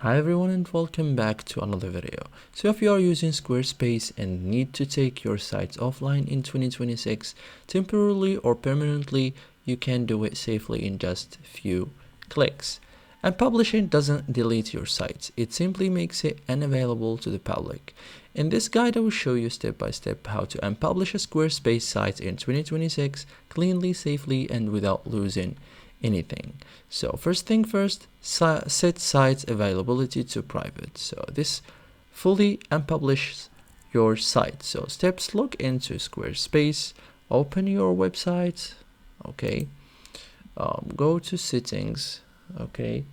Hi everyone and welcome back to another video. So if you are using Squarespace and need to take your sites offline in 2026, temporarily or permanently, you can do it safely in just a few clicks. And publishing doesn't delete your sites, it simply makes it unavailable to the public. In this guide, I will show you step by step how to unpublish a Squarespace site in 2026 cleanly, safely, and without losing anything. So first thing first, set site availability to private. So this fully unpublishes your site. So steps: log into Squarespace, open your website, okay, go to settings, okay,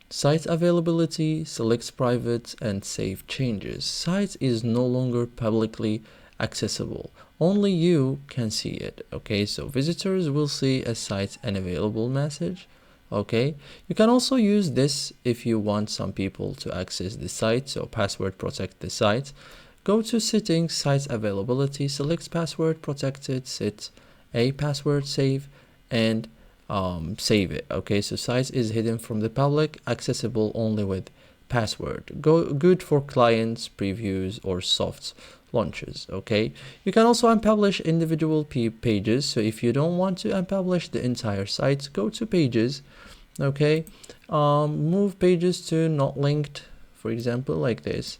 site availability, select private and save changes. Site is no longer publicly accessible, only you can see it. Okay, so visitors will see a site unavailable message. Okay, you can also use this if you want some people to access the site, so password protect the site. Go to settings, site availability, select password protected, set a password save, and save it. Okay, so site is hidden from the public, accessible only with password. Good for clients, previews, or soft launches. Okay, you can also unpublish individual pages. So if you don't want to unpublish the entire site, go to pages. Okay, move pages to not linked, for example, like this.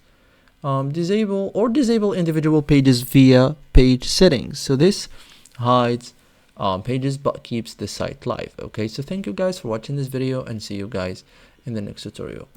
Disable individual pages via page settings. So this hides pages but keeps the site live. Okay, so thank you guys for watching this video and see you guys in the next tutorial.